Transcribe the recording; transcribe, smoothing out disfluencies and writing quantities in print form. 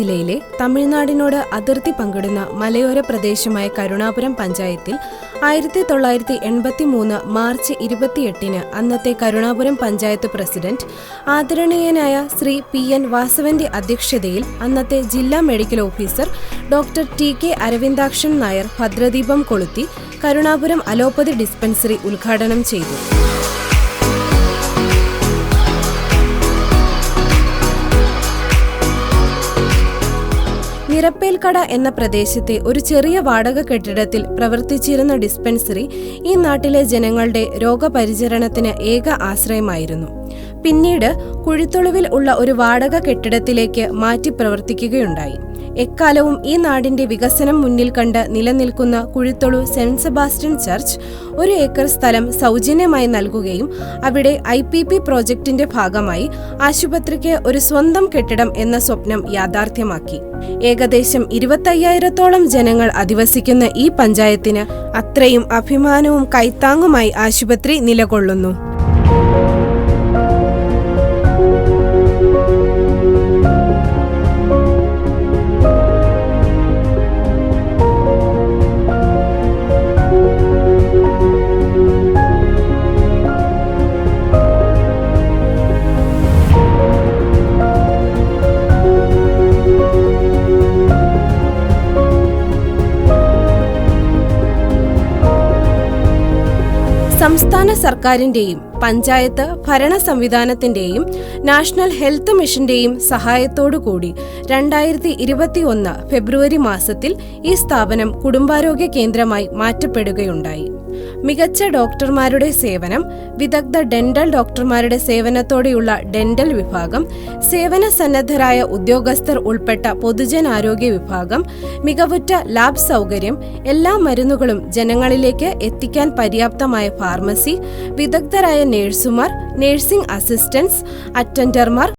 ജില്ലയിലെ തമിഴ്നാടിനോട് അതിർത്തി പങ്കിടുന്ന മലയോര പ്രദേശമായ കരുണാപുരം പഞ്ചായത്തിൽ 1983 മാർച്ച് 28 അന്നത്തെ കരുണാപുരം പഞ്ചായത്ത് പ്രസിഡന്റ് ആദരണീയനായ ശ്രീ PN വാസവന്റെ അധ്യക്ഷതയിൽ അന്നത്തെ ജില്ലാ medical officer doctor TK Aravindakshan Nair ഭദ്രദീപം കൊളുത്തി കരുണാപുരം അലോപ്പതി ഡിസ്പെൻസറി ഉദ്ഘാടനം ചെയ്തു. നിരപ്പേൽക്കട എന്ന പ്രദേശത്തെ ഒരു ചെറിയ വാടക കെട്ടിടത്തിൽ പ്രവർത്തിച്ചിരുന്ന ഡിസ്പെൻസറി ഈ നാട്ടിലെ ജനങ്ങളുടെ രോഗപരിചരണത്തിന് ഏക ആശ്രയമായിരുന്നു. പിന്നീട് കുഴിത്തൊളുവിൽ ഉള്ള ഒരു വാടക കെട്ടിടത്തിലേക്ക് മാറ്റി പ്രവർത്തിക്കുകയുണ്ടായി. എക്കാലവും ഈ നാടിന്റെ വികസനം മുന്നിൽ കണ്ട് നിലനിൽക്കുന്ന Kuzhithozhu saint Sebastian church 1 acre സ്ഥലം സൗജന്യമായി നൽകുകയും അവിടെ IPP പ്രോജക്റ്റിന്റെ ഭാഗമായി ആശുപത്രിക്ക് ഒരു സ്വന്തം കെട്ടിടം എന്ന സ്വപ്നം യാഥാർത്ഥ്യമാക്കി. ഏകദേശം 25,000-ഓളം ജനങ്ങൾ അധിവസിക്കുന്ന ഈ പഞ്ചായത്തിന് അത്രയും അഭിമാനവും കൈത്താങ്ങുമായി ആശുപത്രി നിലകൊള്ളുന്നു. സംസ്ഥാന സർക്കാരിന്റെയും പഞ്ചായത്ത് ഭരണ സംവിധാനത്തിന്റെയും നാഷണൽ ഹെൽത്ത് മിഷന്റെയും സഹായത്തോടുകൂടി 2021 ഫെബ്രുവരി മാസത്തിൽ ഈ സ്ഥാപനം കുടുംബാരോഗ്യ കേന്ദ്രമായി മാറ്റപ്പെടുകയുണ്ടായി. മികച്ച ഡോക്ടർമാരുടെ സേവനം, വിദഗ്ധ ഡെന്റൽ ഡോക്ടർമാരുടെ സേവനത്തോടെയുള്ള ഡെന്റൽ വിഭാഗം, സേവന സന്നദ്ധരായ ഉദ്യോഗസ്ഥർ ഉൾപ്പെട്ട പൊതുജനാരോഗ്യ വിഭാഗം, മികവുറ്റ ലാബ് സൗകര്യം, എല്ലാ മരുന്നുകളും ജനങ്ങളിലേക്ക് എത്തിക്കാൻ പര്യാപ്തമായ ഫാർമസി, വിദഗ്ധരായ നഴ്സുമാർ, നഴ്സിംഗ് അസിസ്റ്റന്റ്സ്, അറ്റൻഡർമാർ,